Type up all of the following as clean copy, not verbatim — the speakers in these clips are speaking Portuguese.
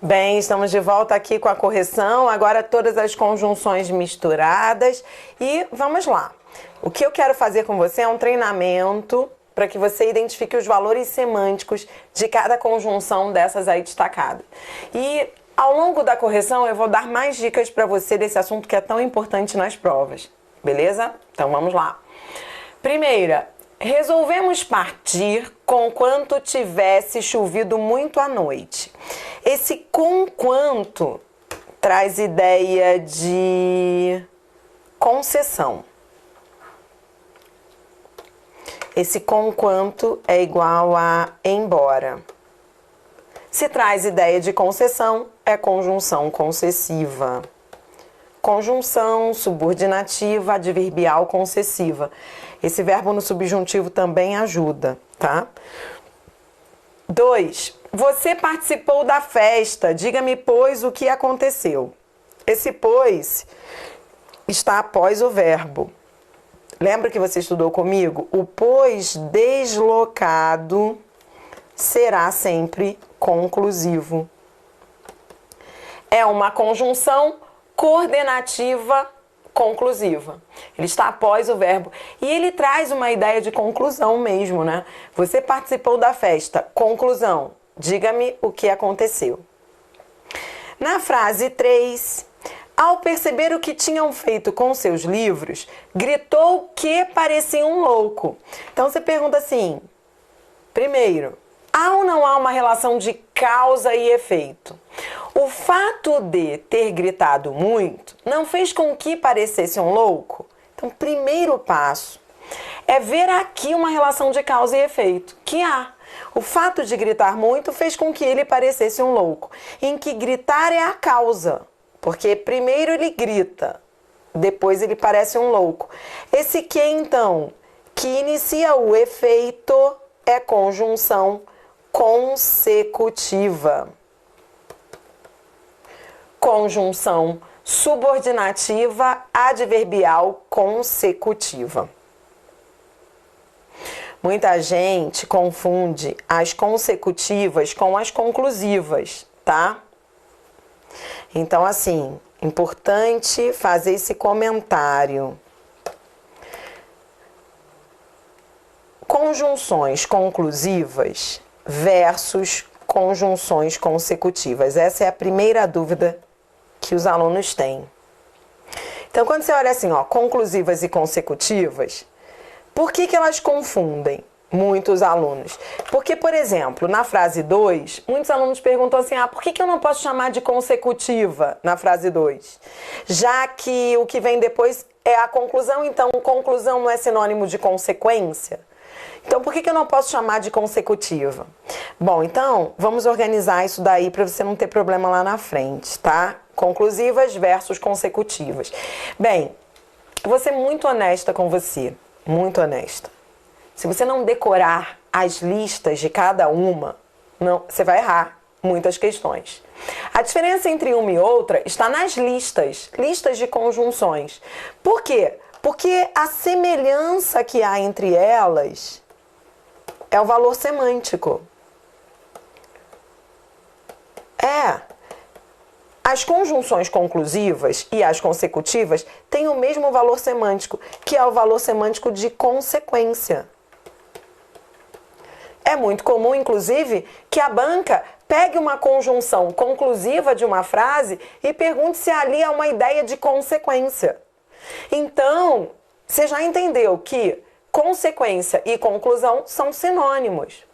Bem, estamos de volta aqui com a correção, agora todas as conjunções misturadas e vamos lá. O que eu quero fazer com você é um treinamento para que você identifique os valores semânticos de cada conjunção dessas aí destacadas. E ao longo da correção eu vou dar mais dicas para você desse assunto que é tão importante nas provas, beleza? Então vamos lá. Primeira, resolvemos partir conquanto tivesse chovido muito à noite. Esse conquanto traz ideia de concessão. Esse conquanto é igual a embora. Se traz ideia de concessão, é conjunção concessiva. Conjunção subordinativa adverbial concessiva. Esse verbo no subjuntivo também ajuda, tá? 2. Você participou da festa. Diga-me, pois, o que aconteceu. Esse pois está após o verbo. Lembra que você estudou comigo? O pois deslocado será sempre conclusivo. É uma conjunção coordenativa conclusiva. Ele está após o verbo. E ele traz uma ideia de conclusão mesmo, né? Você participou da festa. Conclusão. Diga-me o que aconteceu. Na frase 3, ao perceber o que tinham feito com seus livros, gritou que parecia um louco. Então você pergunta assim, primeiro, há ou não há uma relação de causa e efeito? O fato de ter gritado muito não fez com que parecesse um louco? Então, primeiro passo é ver aqui uma relação de causa e efeito, que há. O fato de gritar muito fez com que ele parecesse um louco, em que gritar é a causa, porque primeiro ele grita, depois ele parece um louco. Esse que, então, que inicia o efeito é conjunção consecutiva. Conjunção subordinativa adverbial consecutiva. Muita gente confunde as consecutivas com as conclusivas, tá? Então, assim, importante fazer esse comentário. Conjunções conclusivas versus conjunções consecutivas. Essa é a primeira dúvida que os alunos têm. Então, quando você olha assim, ó, conclusivas e consecutivas, por que elas confundem muitos alunos? Porque, por exemplo, na frase 2, muitos alunos perguntam assim, por que eu não posso chamar de consecutiva na frase 2? Já que o que vem depois é a conclusão, então conclusão não é sinônimo de consequência? Então, por que eu não posso chamar de consecutiva? Bom, então, vamos organizar isso daí para você não ter problema lá na frente, tá? Conclusivas versus consecutivas. Bem, vou ser muito honesta com você. Muito honesta. Se você não decorar as listas de cada uma, você vai errar muitas questões. A diferença entre uma e outra está nas listas de conjunções. Por quê? Porque a semelhança que há entre elas é o valor semântico. As conjunções conclusivas e as consecutivas têm o mesmo valor semântico, que é o valor semântico de consequência. É muito comum, inclusive, que a banca pegue uma conjunção conclusiva de uma frase e pergunte se ali há uma ideia de consequência. Então, você já entendeu que consequência e conclusão são sinônimos.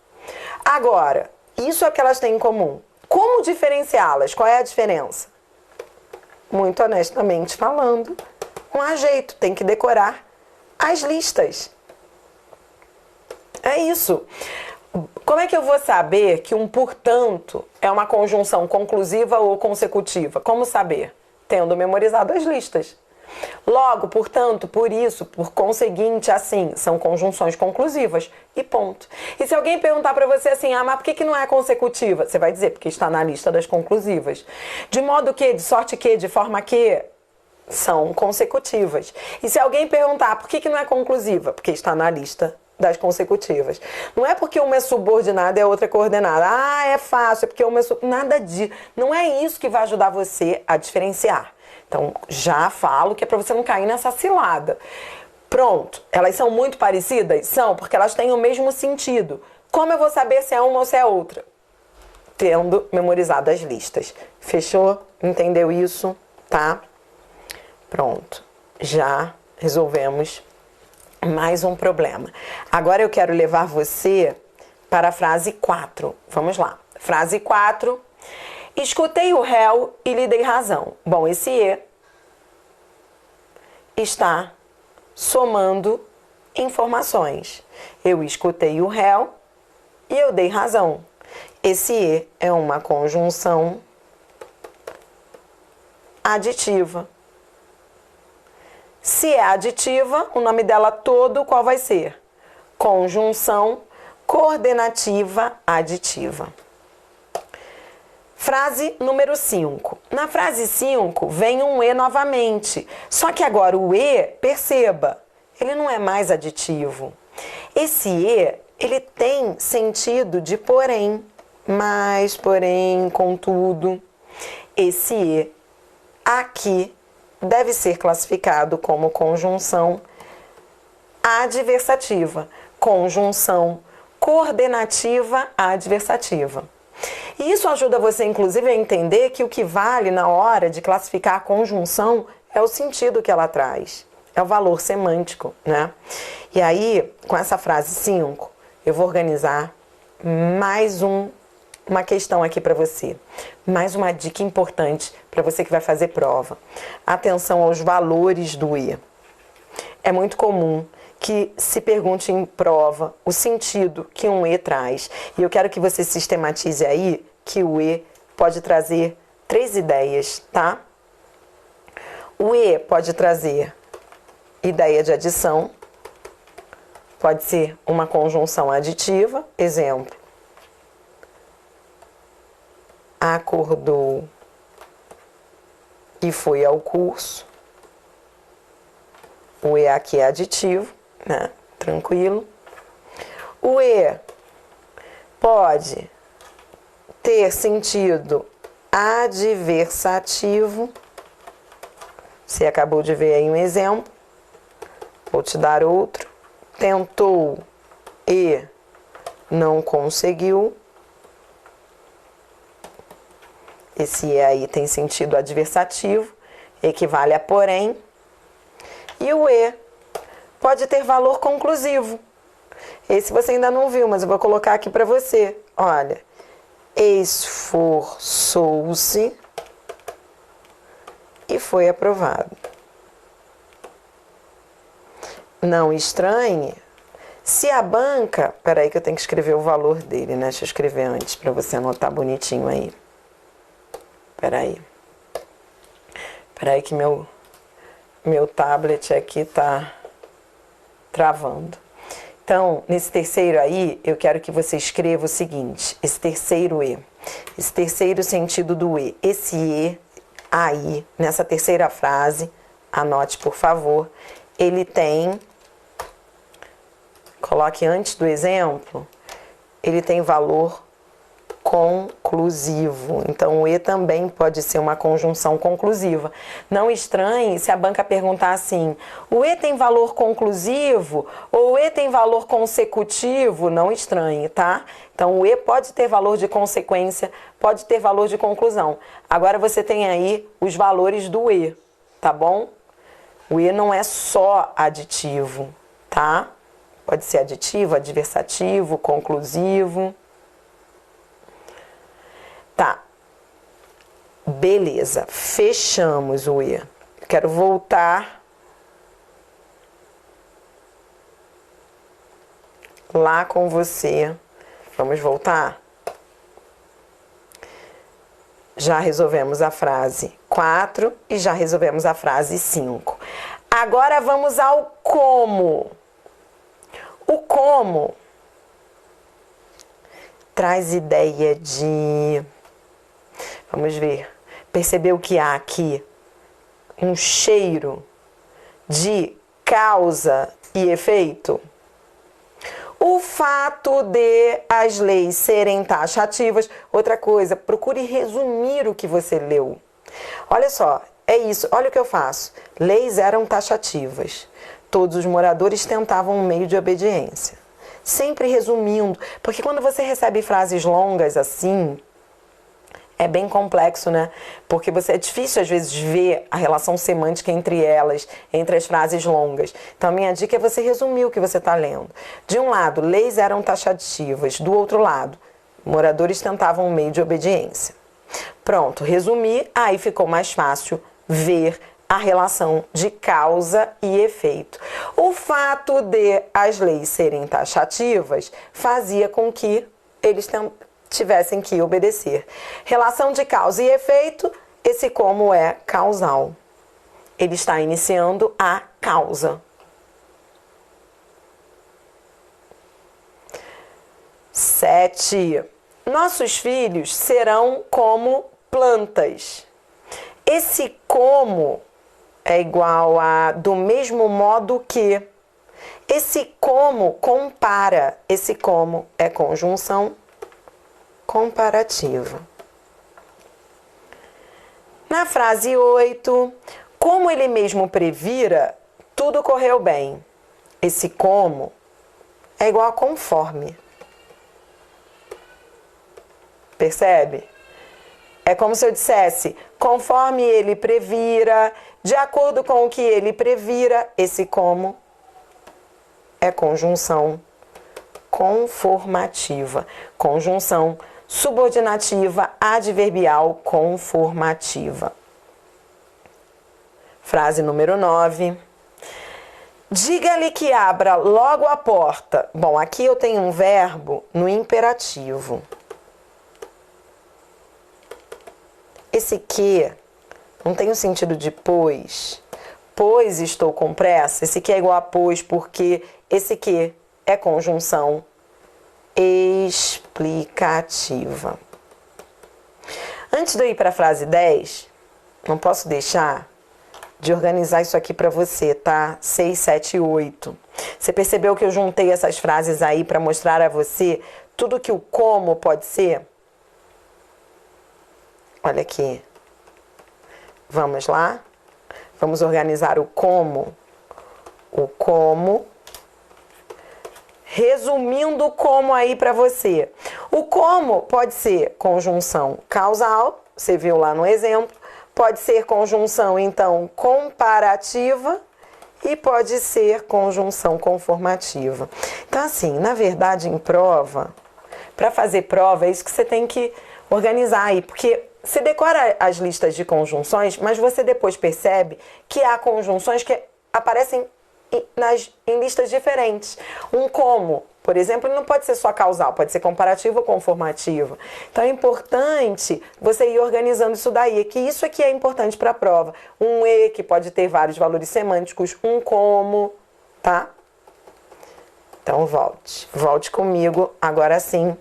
Agora, isso é o que elas têm em comum. Como diferenciá-las? Qual é a diferença? Muito honestamente falando, não há jeito, tem que decorar as listas. É isso. Como é que eu vou saber que um portanto é uma conjunção conclusiva ou consecutiva? Como saber? Tendo memorizado as listas. Logo, portanto, por isso, por conseguinte, assim, são conjunções conclusivas e ponto. E se alguém perguntar para você assim, mas por que não é consecutiva? Você vai dizer, porque está na lista das conclusivas. De modo que, de sorte que, de forma que, são consecutivas. E se alguém perguntar por que não é conclusiva? Porque está na lista das consecutivas. Não é porque uma é subordinada e a outra é coordenada. Ah, é fácil, é porque uma é nada disso. Não é isso que vai ajudar você a diferenciar. Então, já falo que é para você não cair nessa cilada. Pronto. Elas são muito parecidas? São, porque elas têm o mesmo sentido. Como eu vou saber se é uma ou se é outra? Tendo memorizado as listas. Fechou? Entendeu isso? Tá? Pronto. Já resolvemos mais um problema. Agora eu quero levar você para a frase 4. Vamos lá. Frase 4. Escutei o réu e lhe dei razão. Bom, esse E está somando informações. Eu escutei o réu e eu dei razão. Esse E é uma conjunção aditiva. Se é aditiva, o nome dela todo qual vai ser? Conjunção coordenativa aditiva. Frase número 5. Na frase 5 vem um E novamente. Só que agora o E, perceba, ele não é mais aditivo. Esse E, ele tem sentido de porém, mas, porém, contudo. Esse E aqui deve ser classificado como conjunção adversativa. Conjunção coordenativa adversativa. E isso ajuda você, inclusive, a entender que o que vale na hora de classificar a conjunção é o sentido que ela traz. É o valor semântico, né? E aí, com essa frase 5, eu vou organizar mais uma questão aqui para você. Mais uma dica importante para você que vai fazer prova. Atenção aos valores do E. É muito comum que se pergunte em prova o sentido que um E traz. E eu quero que você sistematize aí que o E pode trazer 3 ideias, tá? O E pode trazer ideia de adição, pode ser uma conjunção aditiva, exemplo, acordou e foi ao curso. O E aqui é aditivo, né? Tranquilo. O E pode ter sentido adversativo. Você acabou de ver aí um exemplo. Vou te dar outro. Tentou e não conseguiu. Esse E aí tem sentido adversativo, equivale a porém. E o E pode ter valor conclusivo. Esse você ainda não viu, mas eu vou colocar aqui para você. Olha, esforçou-se e foi aprovado. Não estranhe se a banca... Peraí que eu tenho que escrever o valor dele, né? Deixa eu escrever antes para você anotar bonitinho aí. Peraí que meu tablet aqui tá travando. Então, nesse terceiro aí, eu quero que você escreva o seguinte, esse terceiro E, esse terceiro sentido do E, esse E aí, nessa terceira frase, anote por favor, ele tem, coloque antes do exemplo, ele tem valor conclusivo. Então, o E também pode ser uma conjunção conclusiva. Não estranhe se a banca perguntar assim, o E tem valor conclusivo ou o E tem valor consecutivo? Não estranhe, tá? Então, o E pode ter valor de consequência, pode ter valor de conclusão. Agora, você tem aí os valores do E, tá bom? O E não é só aditivo, tá? Pode ser aditivo, adversativo, conclusivo. Tá, beleza, fechamos o E. Quero voltar lá com você. Vamos voltar? Já resolvemos a frase 4 e já resolvemos a frase 5. Agora vamos ao como. O como traz ideia de... Vamos ver. Percebeu que há aqui um cheiro de causa e efeito? O fato de as leis serem taxativas. Outra coisa, procure resumir o que você leu. Olha só, é isso, olha o que eu faço. Leis eram taxativas. Todos os moradores tentavam um meio de obediência. Sempre resumindo, porque quando você recebe frases longas assim, é bem complexo, né? Porque é difícil às vezes ver a relação semântica entre elas, entre as frases longas. Então a minha dica é você resumir o que você está lendo. De um lado, leis eram taxativas. Do outro lado, moradores tentavam um meio de obediência. Pronto, resumi, aí ficou mais fácil ver a relação de causa e efeito. O fato de as leis serem taxativas fazia com que eles tivessem que obedecer. Relação de causa e efeito, esse como é causal. Ele está iniciando a causa. 7. Nossos filhos serão como plantas. Esse como é igual a do mesmo modo que. Esse como compara. Esse como é conjunção comparativa. Na frase 8, como ele mesmo previra, tudo correu bem. Esse como é igual a conforme. Percebe? É como se eu dissesse, conforme ele previra, de acordo com o que ele previra, esse como é conjunção conformativa. Conjunção subordinativa adverbial conformativa. Frase número 9. Diga-lhe que abra logo a porta. Bom, aqui eu tenho um verbo no imperativo. Esse que não tem o sentido de pois. Pois estou com pressa. Esse que é igual a pois porque esse que é conjunção explicativa. Antes de eu ir para a frase 10, não posso deixar de organizar isso aqui para você, tá? 6, 7 e 8. Você percebeu que eu juntei essas frases aí para mostrar a você tudo que o como pode ser? Olha aqui. Vamos lá? Vamos organizar o como. O como. Resumindo o como aí para você. O como pode ser conjunção causal, você viu lá no exemplo. Pode ser conjunção, então, comparativa. E pode ser conjunção conformativa. Então, assim, na verdade, em prova, para fazer prova, é isso que você tem que organizar aí. Porque você decora as listas de conjunções, mas você depois percebe que há conjunções que aparecem em listas diferentes. Um como, por exemplo, não pode ser só causal, pode ser comparativo ou conformativo. Então é importante você ir organizando isso daí, que isso aqui é importante para a prova. Um e que pode ter vários valores semânticos, um como, tá? Então volte comigo, agora sim.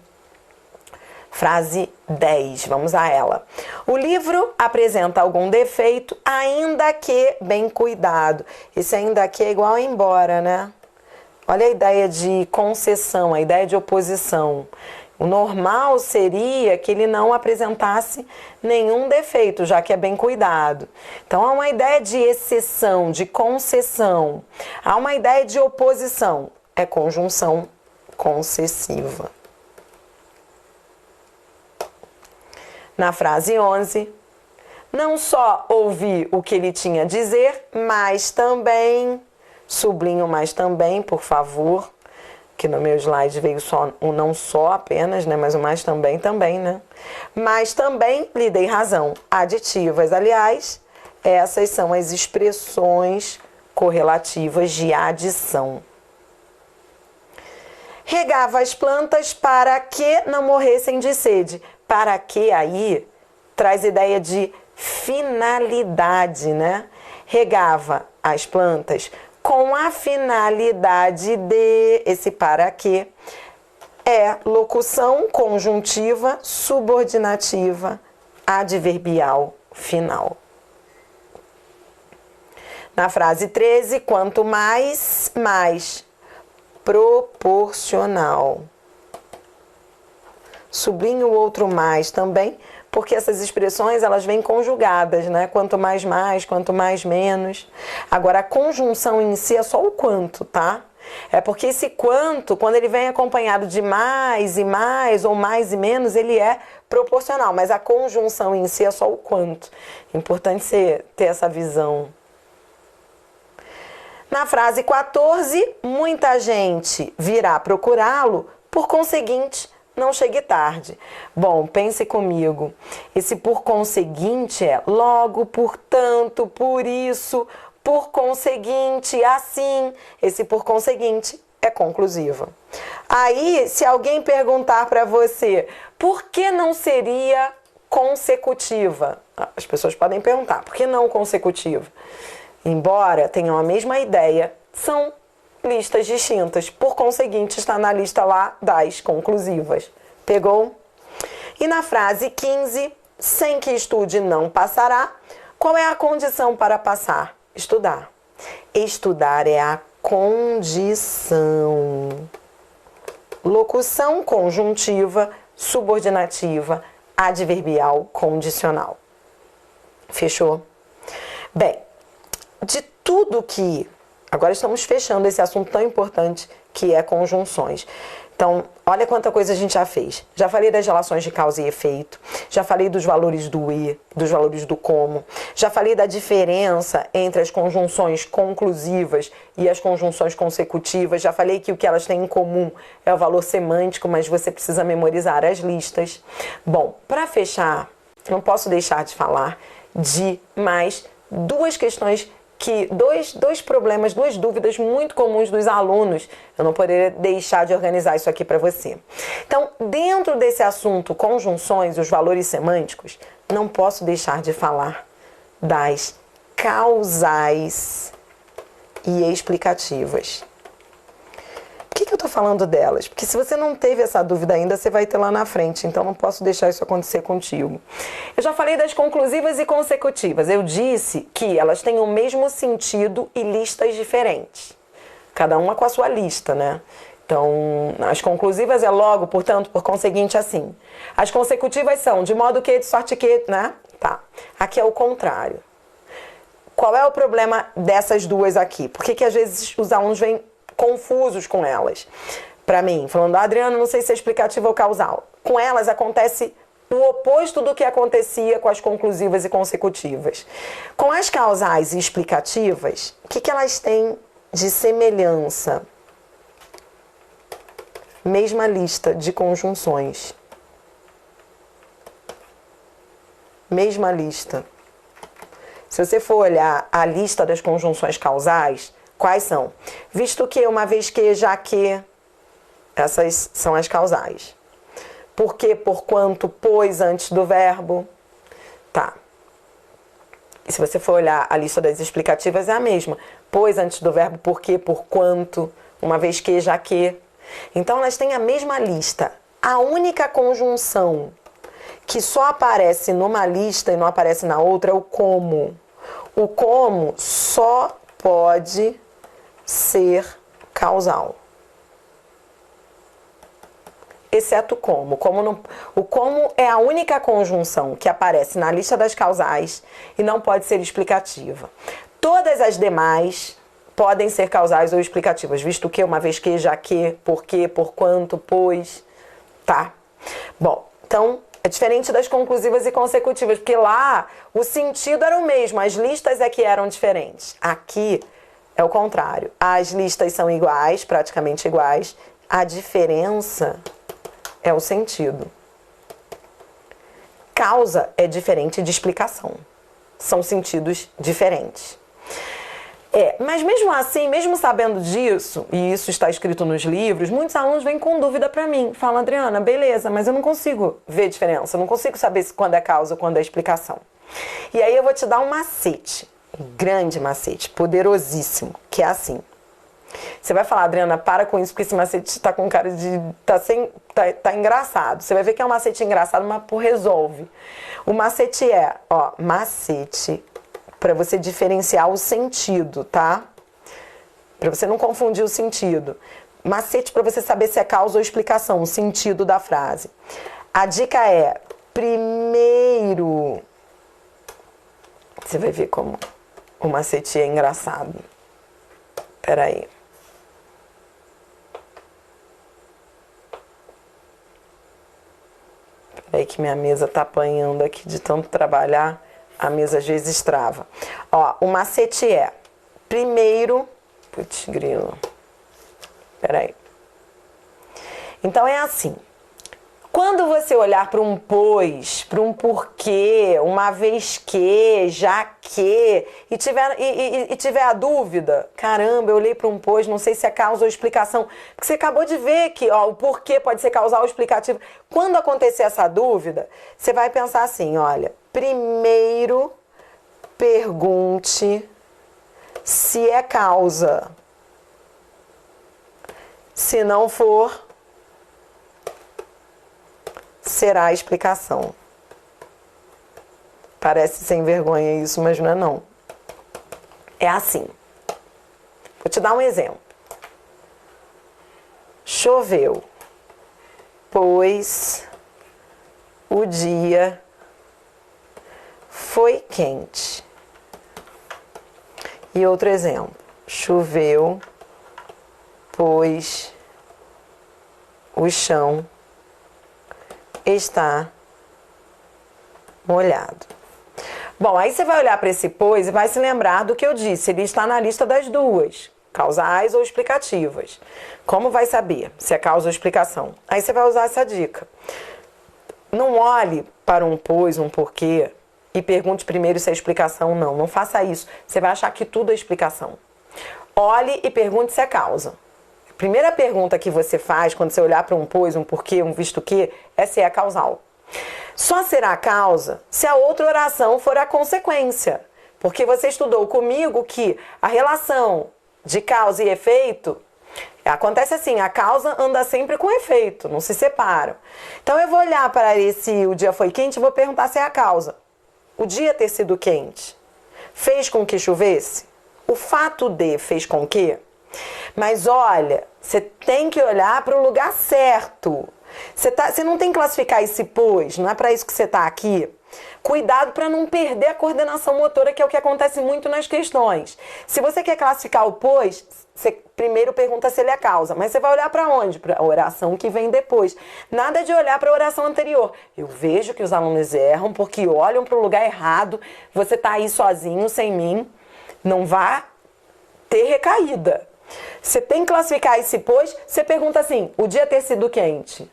Frase 10, vamos a ela. O livro apresenta algum defeito, ainda que bem cuidado. Esse ainda que é igual a embora, né? Olha a ideia de concessão, a ideia de oposição. O normal seria que ele não apresentasse nenhum defeito, já que é bem cuidado. Então há uma ideia de exceção, de concessão. Há uma ideia de oposição, é conjunção concessiva. Na frase 11, não só ouvi o que ele tinha a dizer, mas também, sublinho mais também, por favor, que no meu slide veio só o não só apenas, né, mas o mais também, né? Mas também lhe dei razão. Aditivas, aliás, essas são as expressões correlativas de adição. Regava as plantas para que não morressem de sede. Para que aí traz ideia de finalidade, né? Regava as plantas com a finalidade de... Esse para que é locução conjuntiva, subordinativa, adverbial final. Na frase 13, quanto mais, mais. proporcional. Sublinho o outro mais também, porque essas expressões elas vêm conjugadas, né? Quanto mais, quanto mais, menos. Agora, a conjunção em si é só o quanto, tá? É porque esse quanto, quando ele vem acompanhado de mais e mais, ou mais e menos, ele é proporcional. Mas a conjunção em si é só o quanto. Importante você ter essa visão. Na frase 14, muita gente virá procurá-lo, por conseguinte, não chegue tarde. Bom, pense comigo. Esse por conseguinte é logo, portanto, por isso, por conseguinte, assim. Esse por conseguinte é conclusiva. Aí, se alguém perguntar para você, por que não seria consecutiva? As pessoas podem perguntar, por que não consecutiva? Embora tenham a mesma ideia, são listas distintas. Por conseguinte, está na lista lá das conclusivas. Pegou? E na frase 15, sem que estude não passará, qual é a condição para passar? Estudar. Estudar é a condição. Locução conjuntiva, subordinativa, adverbial, condicional. Fechou? Bem, de tudo que... Agora estamos fechando esse assunto tão importante que é conjunções. Então, olha quanta coisa a gente já fez. Já falei das relações de causa e efeito, já falei dos valores do e, dos valores do como, já falei da diferença entre as conjunções conclusivas e as conjunções consecutivas, já falei que o que elas têm em comum é o valor semântico, mas você precisa memorizar as listas. Bom, para fechar, não posso deixar de falar de mais duas questões dois problemas, duas dúvidas muito comuns dos alunos. Eu não poderia deixar de organizar isso aqui para você. Então, dentro desse assunto conjunções, os valores semânticos, não posso deixar de falar das causais e explicativas. Por que eu estou falando delas? Porque se você não teve essa dúvida ainda, você vai ter lá na frente. Então, não posso deixar isso acontecer contigo. Eu já falei das conclusivas e consecutivas. Eu disse que elas têm o mesmo sentido e listas diferentes. Cada uma com a sua lista, né? Então, as conclusivas é logo, portanto, por conseguinte, assim. As consecutivas são de modo que, de sorte que, né? Tá. Aqui é o contrário. Qual é o problema dessas duas aqui? Por que às vezes os alunos vêm confusos com elas? Para mim, falando, Adriana, não sei se é explicativa ou causal. Com elas acontece o oposto do que acontecia com as conclusivas e consecutivas. Com as causais e explicativas, o que elas têm de semelhança? Mesma lista de conjunções. Mesma lista. Se você for olhar a lista das conjunções causais, quais são? Visto que, uma vez que, já que, essas são as causais. Por que, por quanto, pois, antes do verbo. Tá. E se você for olhar a lista das explicativas, é a mesma. Pois antes do verbo, por que, por quanto, uma vez que, já que. Então, elas têm a mesma lista. A única conjunção que só aparece numa lista e não aparece na outra é o como. O como só pode ser causal. Exceto como. O como é a única conjunção que aparece na lista das causais e não pode ser explicativa. Todas as demais podem ser causais ou explicativas, visto que, uma vez que, já que, por quanto, pois, tá? Bom, então é diferente das conclusivas e consecutivas, porque lá o sentido era o mesmo, as listas é que eram diferentes. Aqui é o contrário. As listas são iguais, praticamente iguais. A diferença é o sentido. Causa é diferente de explicação. São sentidos diferentes. Mas mesmo assim, mesmo sabendo disso, e isso está escrito nos livros, muitos alunos vêm com dúvida para mim. Falam, Adriana, beleza, mas eu não consigo ver diferença. Eu não consigo saber quando é causa ou quando é explicação. E aí eu vou te dar um macete. Um grande macete, poderosíssimo, que é assim. Você vai falar, Adriana, para com isso, porque esse macete tá com cara de... Tá engraçado. Você vai ver que é um macete engraçado, mas resolve. O macete é, macete para você diferenciar o sentido, tá? Para você não confundir o sentido. macete para você saber se é causa ou explicação, o sentido da frase. A dica é, primeiro... Você vai ver como o macete é engraçado. Espera aí. Espera aí que minha mesa tá apanhando aqui de tanto trabalhar. A mesa às vezes trava. Ó, o macete é, primeiro... Putz, grilo. Espera aí. Então é assim. Quando você olhar para um pois, para um porquê, uma vez que, já que, e tiver a dúvida, caramba, eu olhei para um pois, não sei se é causa ou explicação, porque você acabou de ver que ó, o porquê pode ser causal ou explicativo. Quando acontecer essa dúvida, você vai pensar assim, olha, primeiro pergunte se é causa. Se não for, será a explicação. Parece sem vergonha isso, mas não é não. É assim. Vou te dar um exemplo. Choveu, pois o dia foi quente. E outro exemplo. Choveu, pois o chão está molhado. Bom, aí você vai olhar para esse pois e vai se lembrar do que eu disse. Ele está na lista das duas, causais ou explicativas. Como vai saber se é causa ou explicação? Aí você vai usar essa dica. Não olhe para um pois, um porquê e pergunte primeiro se é explicação ou não. Não faça isso. Você vai achar que tudo é explicação. Olhe e pergunte se é causa. A primeira pergunta que você faz quando você olhar para um pois, um porquê, um visto que, é se é causal. Só será a causa se a outra oração for a consequência. Porque você estudou comigo que a relação de causa e efeito acontece assim, a causa anda sempre com efeito, não se separam. Então eu vou olhar para esse o dia foi quente e vou perguntar se é a causa. O dia ter sido quente fez com que chovesse? O fato de fez com que? Mas olha, você tem que olhar para o lugar certo. Você não tem que classificar esse pois, não é para isso que você está aqui. Cuidado para não perder a coordenação motora, que é o que acontece muito nas questões. Se você quer classificar o pois, você primeiro pergunta se ele é causa, mas você vai olhar para onde? Para a oração que vem depois. Nada de olhar para a oração anterior. Eu vejo que os alunos erram porque olham para o lugar errado, você está aí sozinho, sem mim, não vá ter recaída. Você tem que classificar esse pois, você pergunta assim, o dia ter sido quente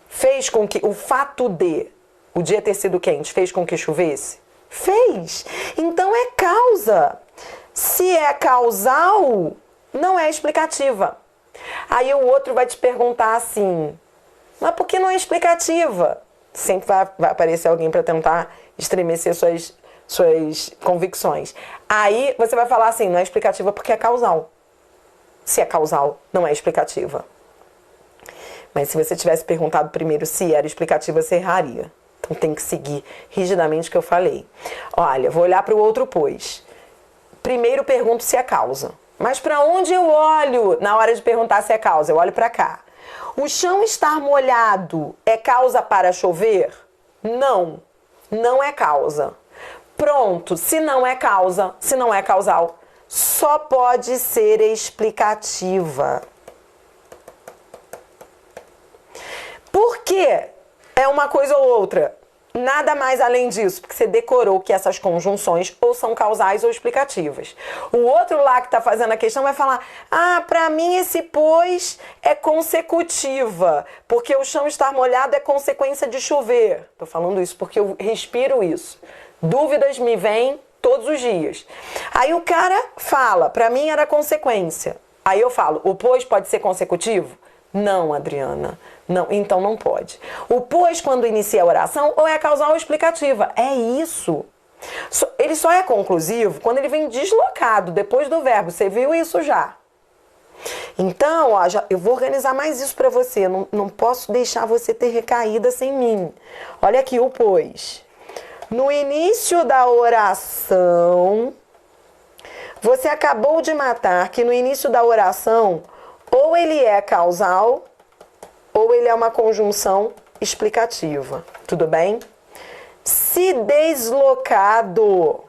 fez com que, o fato de o dia ter sido quente fez com que chovesse? Fez. Então é causa. Se é causal, não é explicativa. Aí o outro vai te perguntar assim, mas por que não é explicativa? Sempre vai aparecer alguém para tentar estremecer suas convicções. Aí você vai falar assim, não é explicativa porque é causal. Se é causal, não é explicativa. Mas se você tivesse perguntado primeiro se era explicativa, você erraria. Então tem que seguir rigidamente o que eu falei. Olha, vou olhar para o outro pois. Primeiro pergunto se é causa. Mas para onde eu olho na hora de perguntar se é causa? Eu olho para cá. O chão estar molhado é causa para chover? Não, não é causa. Pronto, se não é causa, se não é causal, só pode ser explicativa. Por quê? É uma coisa ou outra. Nada mais além disso, porque você decorou que essas conjunções ou são causais ou explicativas. O outro lá que está fazendo a questão vai falar, para mim esse pois é consecutiva, porque o chão estar molhado é consequência de chover. Estou falando isso porque eu respiro isso. Dúvidas me vêm todos os dias. Aí o cara fala, para mim era consequência. Aí eu falo, o pois pode ser consecutivo? Não, Adriana. Não, então não pode. O pois, quando inicia a oração, ou é causal ou explicativa. É isso. Ele só é conclusivo quando ele vem deslocado depois do verbo. Você viu isso já? Então, ó, eu vou organizar mais isso para você. Não posso deixar você ter recaída sem mim. Olha aqui o pois. No início da oração, você acabou de matar que no início da oração Ou ele é causal, ou ele é uma conjunção explicativa. Tudo bem? Se deslocado,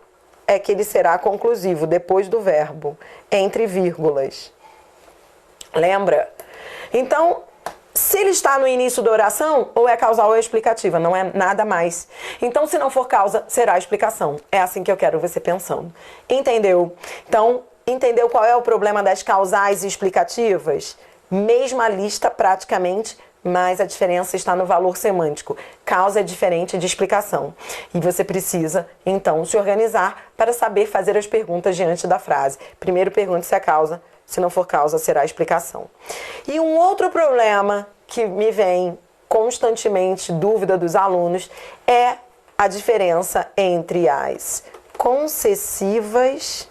é que ele será conclusivo, depois do verbo, entre vírgulas. Lembra? Então, se ele está no início da oração, ou é causal ou é explicativa, não é nada mais. Então, se não for causa, será explicação. É assim que eu quero você pensando. Entendeu? Então, entendeu qual é o problema das causais e explicativas? Mesma lista praticamente, mas a diferença está no valor semântico. Causa é diferente de explicação. E você precisa, então, se organizar para saber fazer as perguntas diante da frase. Primeiro pergunte se é causa, se não for causa, será explicação. E um outro problema que me vem constantemente, dúvida dos alunos, é a diferença entre as concessivas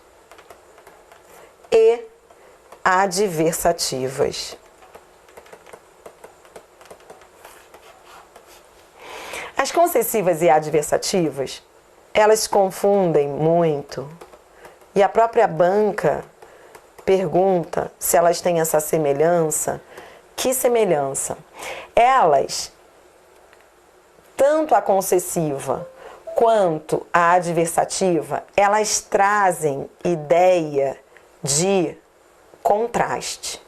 e adversativas. As concessivas e adversativas, elas se confundem muito. E a própria banca pergunta se elas têm essa semelhança. Que semelhança? Elas, tanto a concessiva quanto a adversativa, elas trazem ideia de contraste.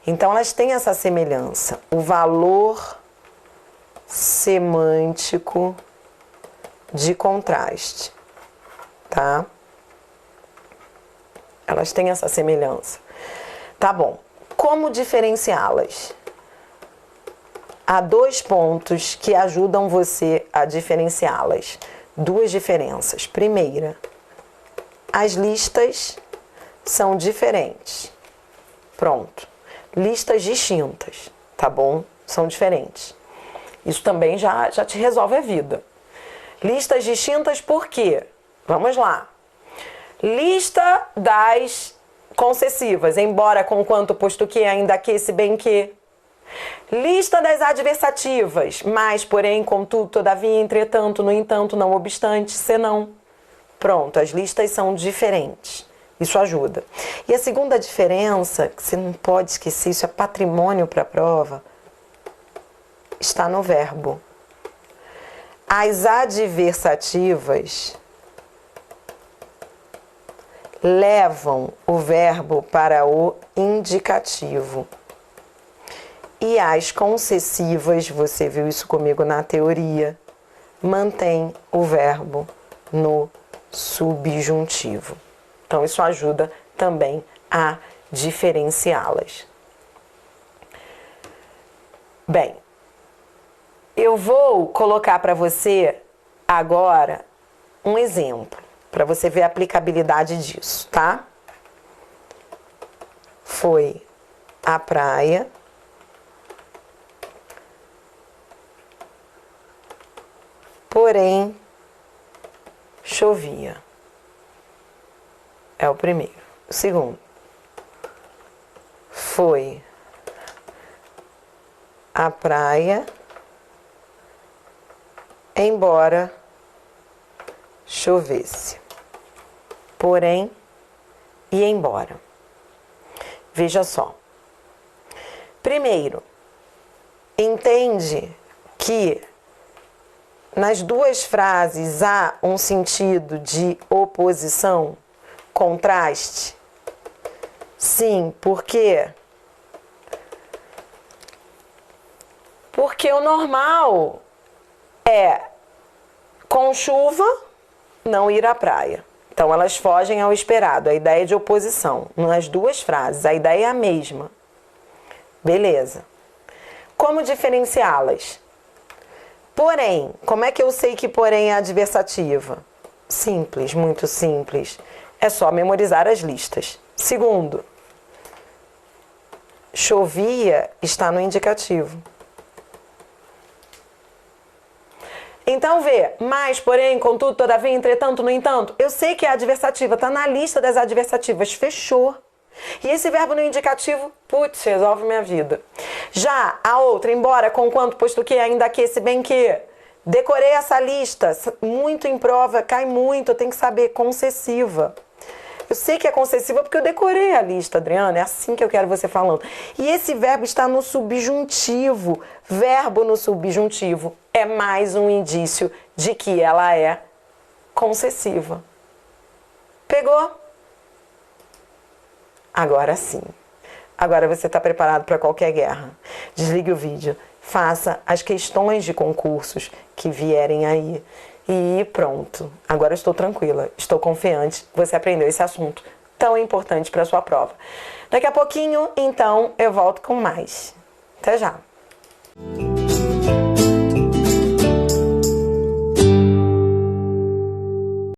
Então, elas têm essa semelhança. O valor semântico de contraste, tá? Elas têm essa semelhança. Tá bom. Como diferenciá-las? Há 2 pontos que ajudam você a diferenciá-las. 2 diferenças. Primeira, as listas são diferentes. Pronto. Listas distintas, tá bom? São diferentes. Isso também já te resolve a vida. Listas distintas por quê? Vamos lá. Lista das concessivas, embora, com quanto, posto que, ainda que, se bem que. Lista das adversativas, mas, porém, contudo, todavia, entretanto, no entanto, não obstante, senão. Pronto, as listas são diferentes. Isso ajuda. E a segunda diferença, que você não pode esquecer, isso é patrimônio para a prova, está no verbo. As adversativas levam o verbo para o indicativo. E as concessivas, você viu isso comigo na teoria, mantém o verbo no subjuntivo. Então, isso ajuda também a diferenciá-las. Bem, eu vou colocar para você agora um exemplo, para você ver a aplicabilidade disso, tá? Foi à praia, porém chovia. É o primeiro. O segundo, foi à praia, embora chovesse. Porém, e embora. Veja só. Primeiro, entende que nas 2 frases há um sentido de oposição, contraste? Sim, por quê? Porque o normal é, com chuva, não ir à praia. Então, elas fogem ao esperado, a ideia de oposição. Nas 2 frases, a ideia é a mesma. Beleza. Como diferenciá-las? Porém, como é que eu sei que porém é adversativa? Simples, muito simples. É só memorizar as listas. Segundo, chovia está no indicativo. Então, vê, mas, porém, contudo, todavia, entretanto, no entanto. Eu sei que é adversativa, está na lista das adversativas, fechou. E esse verbo no indicativo, putz, resolve minha vida. Já a outra, embora, com quanto, posto que, ainda que, se bem que. Decorei essa lista, muito em prova, cai muito, eu tenho que saber, concessiva. Eu sei que é concessiva porque eu decorei a lista, Adriana. É assim que eu quero você falando. E esse verbo está no subjuntivo. Verbo no subjuntivo é mais um indício de que ela é concessiva. Pegou? Agora sim. Agora você está preparado para qualquer guerra. Desligue o vídeo. Faça as questões de concursos que vierem aí. E pronto. Agora eu estou tranquila. Estou confiante. Você aprendeu esse assunto tão importante para a sua prova. Daqui a pouquinho, então, eu volto com mais. Até já.